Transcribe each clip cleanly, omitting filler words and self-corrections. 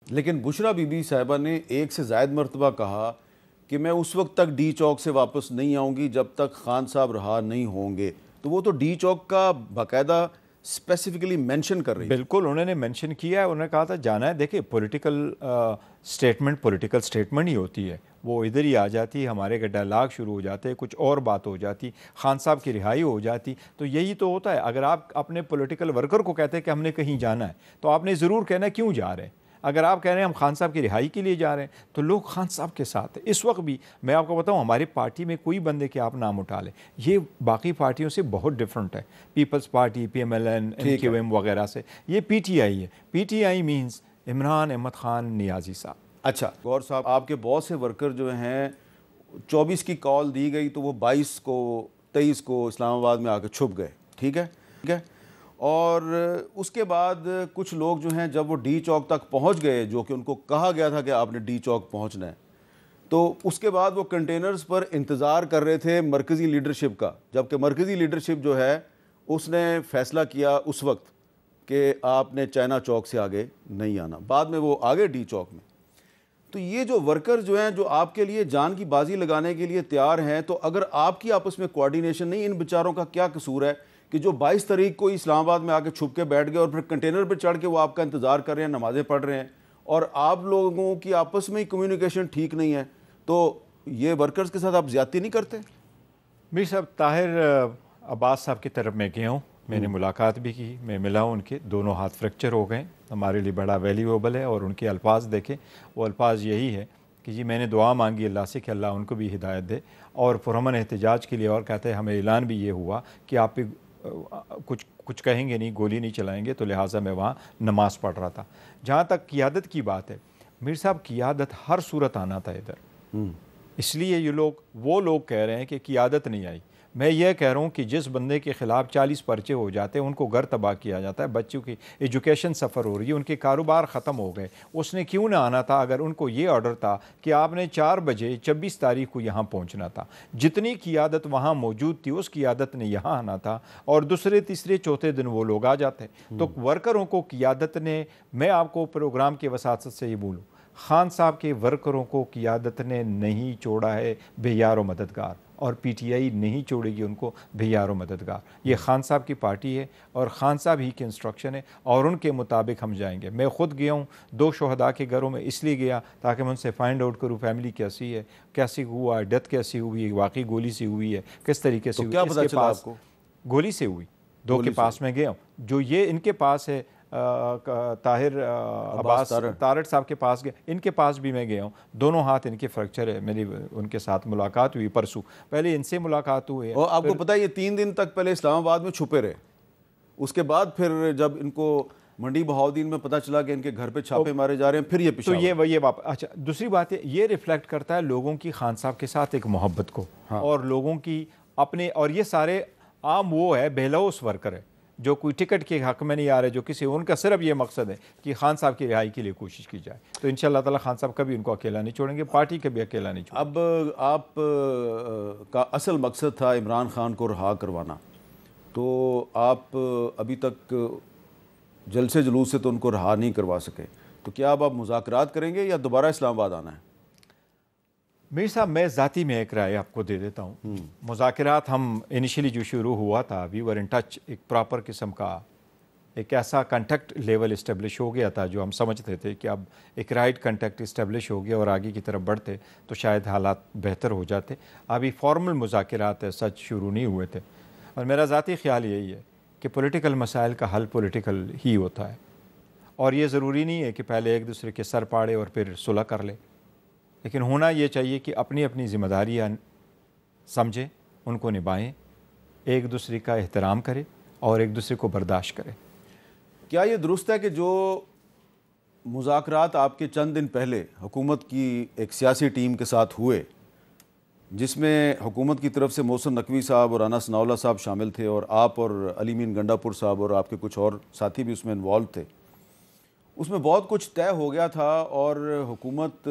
لیکن بشرا be be صاحبہ نے ایک سے زائد مرتبہ کہا کہ میں اس وقت تک ڈی چوک سے واپس نہیں آؤں گی جب تک خان صاحب رہا نہیں ہوں گے. تو وہ تو ڈی چوک کا باقاعدہ اسپیسیفکلی مینشن کر رہی. بالکل انہوں نے مینشن کیا ہے, انہوں نے کہا تھا جانا ہے. دیکھیں پولیٹیکل سٹیٹمنٹ ہی ہوتی ہے, وہ ادھر ہی آ جاتی, ہمارے کا ڈائلاگ شروع ہو جاتے, کچھ اور بات ہو جاتی, خان صاحب کی رہائی ہو جاتی. تو یہی تو ہوتا ہے. اگر آپ اپنے پولیٹیکل ورکر کو کہتے ہیں کہ ہم نے کہیں جانا ہے تو آپ نے ضرور کہنا ہے کیوں جا رہے ہیں. اگر آپ کہہ رہے ہیں ہم خان صاحب کی رہائی کے لیے جا رہے ہیں تو لوگ خان صاحب کے ساتھ ہیں. اس وقت بھی میں آپ کو بتاؤں ہماری پارٹی میں کوئی بندے کے آپ نام اٹھا لیں, یہ باقی پارٹیوں سے بہت ڈفرنٹ ہے. People's Party, P M L N, N Q M وغیرہ سے, یہ پی ٹی آئی ہے. P T I means Imran Ahmed Khan Niazi sahab. اچھا غور صاحب, آپ کے بہت سے ورکر جو ہیں 24 کی کال دی گئی تو وہ 22 کو 23 کو اسلام آباد میں آ کے چھپ گئے. ٹھیک ہے. اور اس کے بعد کچھ لوگ جو ہیں جب وہ ڈی چوک تک پہنچ گئے, جو کہ ان کو کہا گیا تھا کہ آپ نے ڈی چوک پہنچنا ہے, تو اس کے بعد وہ کنٹینرز پر انتظار کر رہے تھے مرکزی لیڈرشپ کا, جبکہ مرکزی لیڈرشپ جو ہے اس نے فیصلہ کیا اس وقت کہ آپ نے چائنا چوک سے آگے نہیں آنا. بعد میں وہ آگے ڈی چوک میں. تو یہ جو ورکر جو ہیں جو آپ کے لیے جان کی بازی لگانے کے لیے تیار ہیں, تو اگر آپ کی آپس میں کوارڈینیشن نہیں, ان بیچاروں کا کیا قصور ہے کہ جو 22 تاریخ کو اسلام آباد میں آ کے چھپ کے بیٹھ گئے اور پھر کنٹینر پہ چڑھ کے وہ آپ کا انتظار کر رہے ہیں, نمازیں پڑھ رہے ہیں, اور آپ لوگوں کی آپس میں ہی کمیونیکیشن ٹھیک نہیں ہے, تو یہ ورکرز کے ساتھ آپ زیادتی نہیں کرتے؟ میر صاحب طاہر عباس صاحب کی طرف میں گیا ہوں, میں نے ملاقات بھی کی, میں ملا ہوں, ان کے دونوں ہاتھ فریکچر ہو گئے, ہمارے لیے بڑا ویلیویبل ہے. اور ان کے الفاظ دیکھیں, وہ الفاظ یہی ہے کہ جی میں نے دعا مانگی اللہ سے کہ اللہ ان کو بھی ہدایت دے, اور پرامن احتجاج کے لیے, اور کہتے ہیں ہمیں اعلان بھی یہ ہوا کہ آپ کچھ کہیں گے نہیں, گولی نہیں چلائیں گے, تو لہٰذا میں وہاں نماز پڑھ رہا تھا. جہاں تک قیادت کی بات ہے, میر صاحب قیادت ہر صورت آنا تھا ادھر, اس لیے یہ وہ لوگ کہہ رہے ہیں کہ قیادت نہیں آئی. میں یہ کہہ رہا ہوں کہ جس بندے کے خلاف 40 پرچے ہو جاتے ہیں, ان کو گھر تباہ کیا جاتا ہے, بچوں کی ایجوکیشن سفر ہو رہی ہے, ان کے کاروبار ختم ہو گئے, اس نے کیوں نہ آنا تھا اگر ان کو یہ آرڈر تھا کہ آپ نے 4 بجے 26 تاریخ کو یہاں پہنچنا تھا. جتنی قیادت وہاں موجود تھی اس قیادت نے یہاں آنا تھا, اور دوسرے تیسرے چوتھے دن وہ لوگ آ جاتے. تو ورکروں کو قیادت نے, میں آپ کو پروگرام کی وساطت سے یہ بولوں, خان صاحب کے ورکروں کو قیادت نے نہیں چھوڑا ہے بے یار و مددگار, اور پی ٹی آئی نہیں چھوڑے گی ان کو بے یار و مددگار. یہ خان صاحب کی پارٹی ہے اور خان صاحب ہی کی انسٹرکشن ہے, اور ان کے مطابق ہم جائیں گے. میں خود گیا ہوں 2 شہداء کے گھروں میں, اس لیے گیا تاکہ میں ان سے فائنڈ آؤٹ کروں فیملی کیسی ہے, کیسی ہوا, ڈیتھ کیسی ہوئی ہے, واقعی گولی سے ہوئی ہے, کس طریقے سے ہوئی. کیا پتہ چلا آپ کو؟ گولی سے ہوئی. 2 کے پاس میں گیا ہوں, جو یہ ان کے پاس ہے طاہر عباس تارٹ صاحب کے پاس گئے, ان کے پاس بھی میں گیا ہوں, دونوں ہاتھ ان کے فریکچر ہے. میری ان کے ساتھ ملاقات ہوئی پرسوں, پہلے ان سے ملاقات ہوئی. اور آپ کو پتہ ہے یہ 3 دن تک پہلے اسلام آباد میں چھپے رہے, اس کے بعد پھر جب ان کو منڈی بہاؤدین میں پتہ چلا کہ ان کے گھر پہ چھاپے مارے جا رہے ہیں, پھر یہ پشاور. تو یہ اچھا, دوسری بات ہے یہ ریفلیکٹ کرتا ہے لوگوں کی خان صاحب کے ساتھ ایک محبت کو, اور لوگوں کی اپنے, اور یہ سارے عام وہ ہے بہلوس ورکر ہے جو کوئی ٹکٹ کے حق میں نہیں آ رہے, جو کسی, ان کا صرف یہ مقصد ہے کہ خان صاحب کی رہائی کے لیے کوشش کی جائے. تو انشاءاللہ تعالی خان صاحب کبھی ان کو اکیلا نہیں چھوڑیں گے, پارٹی کبھی اکیلا نہیں چھوڑیں گے. اب آپ کا اصل مقصد تھا عمران خان کو رہا کروانا, تو آپ ابھی تک جلسے جلوس سے تو ان کو رہا نہیں کروا سکے, تو کیا اب آپ مذاکرات کریں گے یا دوبارہ اسلام آباد آنا ہے؟ میر صاحب میں ذاتی میں ایک رائے آپ کو دے دیتا ہوں. مذاکرات ہم انیشلی جو شروع ہوا تھا, وی ور ان ٹچ, ایک پراپر قسم کا ایک ایسا کنٹیکٹ لیول اسٹیبلش ہو گیا تھا جو ہم سمجھتے تھے کہ اب ایک رائٹ کنٹیکٹ اسٹیبلش ہو گیا اور آگے کی طرف بڑھتے تو شاید حالات بہتر ہو جاتے. ابھی فارمل مذاکرات سچ شروع نہیں ہوئے تھے, اور میرا ذاتی خیال یہی ہے کہ پولیٹیکل مسائل کا حل پولیٹیکل ہی ہوتا ہے, اور یہ ضروری نہیں ہے کہ پہلے ایک دوسرے کے سر پاڑے اور پھر صلح کر لے, لیکن ہونا یہ چاہیے کہ اپنی اپنی ذمہ داریاں سمجھیں, ان کو نبھائیں, ایک دوسرے کا احترام کرے اور ایک دوسرے کو برداشت کرے. کیا یہ درست ہے کہ جو مذاکرات آپ کے چند دن پہلے حکومت کی ایک سیاسی ٹیم کے ساتھ ہوئے, جس میں حکومت کی طرف سے محسن نقوی صاحب اور رانا ثناء اللہ صاحب شامل تھے, اور آپ اور علی مین گنڈا پور صاحب اور آپ کے کچھ اور ساتھی بھی اس میں انوالو تھے, اس میں بہت کچھ طے ہو گیا تھا, اور حکومت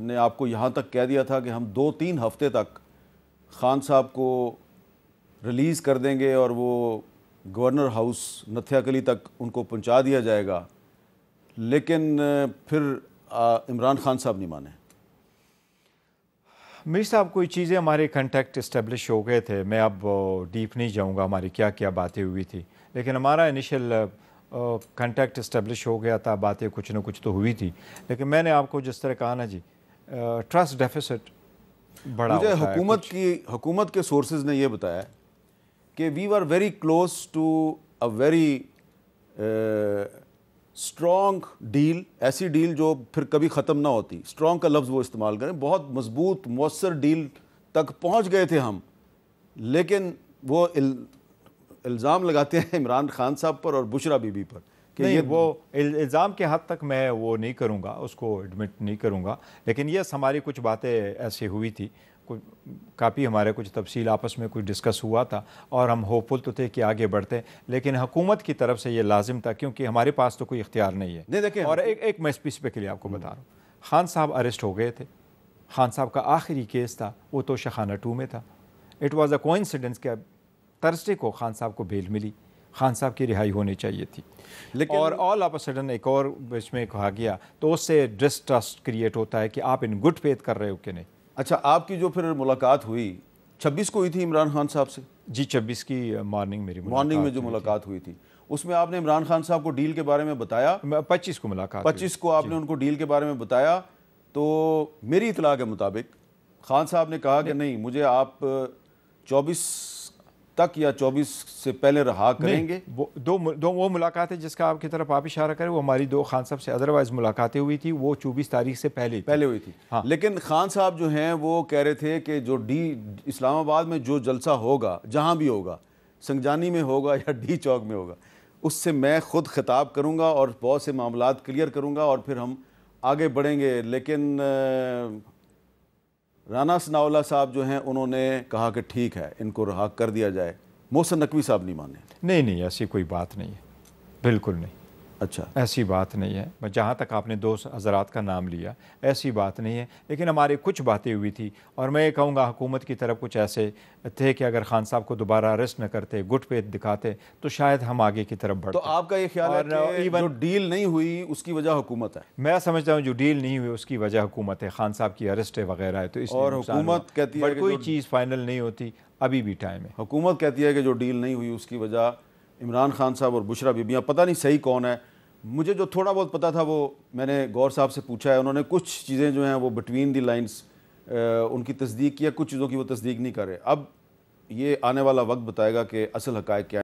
نے آپ کو یہاں تک کہہ دیا تھا کہ ہم 2-3 ہفتے تک خان صاحب کو ریلیز کر دیں گے, اور وہ گورنر ہاؤس نتھیا کلی تک ان کو پہنچا دیا جائے گا. لیکن پھر عمران خان صاحب نہیں مانے. میر صاحب کوئی چیزیں ہمارے کنٹیکٹ اسٹیبلش ہو گئے تھے. میں اب ڈیپ نہیں جاؤں گا ہماری کیا کیا باتیں ہوئی تھی, لیکن ہمارا انیشل کنٹیکٹ اسٹیبلش ہو گیا تھا. باتیں کچھ نہ کچھ تو ہوئی تھی, لیکن میں نے آپ کو جس طرح کہا نا جی, ٹرسٹ ڈیفیسٹ بڑا مجھے ہوتا ہے. حکومت کے سورسز نے یہ بتایا کہ we are very close to a very strong deal, ایسی ڈیل جو پھر کبھی ختم نہ ہوتی. اسٹرانگ کا لفظ وہ استعمال کریں, بہت مضبوط مؤثر ڈیل تک پہنچ گئے تھے ہم, لیکن وہ الزام لگاتے ہیں عمران خان صاحب پر اور بشرا بی بی پر کہ نہیں, وہ الزام کے حد تک میں وہ نہیں کروں گا, اس کو ایڈمٹ نہیں کروں گا, لیکن یس ہماری کچھ باتیں ایسی ہوئی تھی, کافی ہمارے کچھ تفصیل آپس میں کچھ ڈسکس ہوا تھا, اور ہم ہوپ فل تو تھے کہ آگے بڑھتے, لیکن حکومت کی طرف سے یہ لازم تھا کیونکہ ہمارے پاس تو کوئی اختیار نہیں ہے. نہیں دیکھیں, اور ایک میں اسپیسیفکلی آپ کو بتا رہا ہوں, خان صاحب اریسٹ ہو گئے تھے. خان صاحب کا آخری کیس تھا وہ تو شخانہ 2 میں تھا. اٹ واز اے کوئنسیڈنس کہ ترسڈے کو خان صاحب کو بیل ملی, خان صاحب کی رہائی ہونی چاہیے تھی, لیکن اور آل آف اے سڈن ایک اور اس میں کہا گیا, تو اس سے ڈسٹرسٹ کریٹ ہوتا ہے کہ آپ ان گڈ فیتھ کر رہے ہو کہ نہیں. اچھا, آپ کی جو پھر ملاقات ہوئی 26 کو ہوئی تھی عمران خان صاحب سے؟ جی 26 کی مارننگ میری مارننگ میں جو ملاقات ہوئی تھی, اس میں آپ نے عمران خان صاحب کو ڈیل کے بارے میں بتایا؟ 25 کو ملاقات 25 کو آپ نے ان کو ڈیل کے بارے میں بتایا. تو میری اطلاع کے مطابق خان صاحب نے کہا کہ نہیں, مجھے آپ 24 تک یا 24 سے پہلے رہا کریں گے. دو وہ ملاقاتیں جس کا آپ کی طرف آپ اشارہ کریں, وہ ہماری 2 خان صاحب سے ادروائز ملاقاتیں ہوئی تھی, وہ 24 تاریخ سے پہلے ہوئی تھی. لیکن خان صاحب جو ہیں وہ کہہ رہے تھے کہ جو اسلام آباد میں جو جلسہ ہوگا, جہاں بھی ہوگا, سنگجانی میں ہوگا یا ڈی چوک میں ہوگا, اس سے میں خود خطاب کروں گا اور بہت سے معاملات کلیئر کروں گا اور پھر ہم آگے بڑھیں گے. لیکن رانا ثناء اللہ صاحب جو ہیں انہوں نے کہا کہ ٹھیک ہے, ان کو رہا کر دیا جائے. محسن نقوی صاحب نہیں مانے. نہیں, ایسی کوئی بات نہیں ہے, بالکل نہیں. اچھا, ایسی بات نہیں ہے. جہاں تک آپ نے 2 حضرات کا نام لیا, ایسی بات نہیں ہے, لیکن ہماری کچھ باتیں ہوئی تھی, اور میں یہ کہوں گا حکومت کی طرف کچھ ایسے تھے کہ اگر خان صاحب کو دوبارہ اریسٹ نہ کرتے, گڈ فیتھ دکھاتے, تو شاید ہم آگے کی طرف بڑھتے. تو آپ کا یہ خیال ہے کہ جو ڈیل نہیں ہوئی اس کی وجہ حکومت ہے؟ میں سمجھتا ہوں جو ڈیل نہیں ہوئی اس کی وجہ حکومت ہے, خان صاحب کی اریسٹ وغیرہ ہے, تو اس اور حکومت کہتی ہے کہ کوئی چیز فائنل نہیں ہوتی, ابھی بھی ٹائم ہے. حکومت کہتی ہے کہ جو ڈیل نہیں ہوئی اس کی وجہ عمران خان صاحب اور بشرا بی بی. پتہ نہیں صحیح کون ہے. مجھے جو تھوڑا بہت پتا تھا وہ میں نے غور صاحب سے پوچھا ہے, انہوں نے کچھ چیزیں جو ہیں وہ بٹوین دی لائنز ان کی تصدیق کیا, کچھ چیزوں کی وہ تصدیق نہیں کر رہے. اب یہ آنے والا وقت بتائے گا کہ اصل حقائق کیا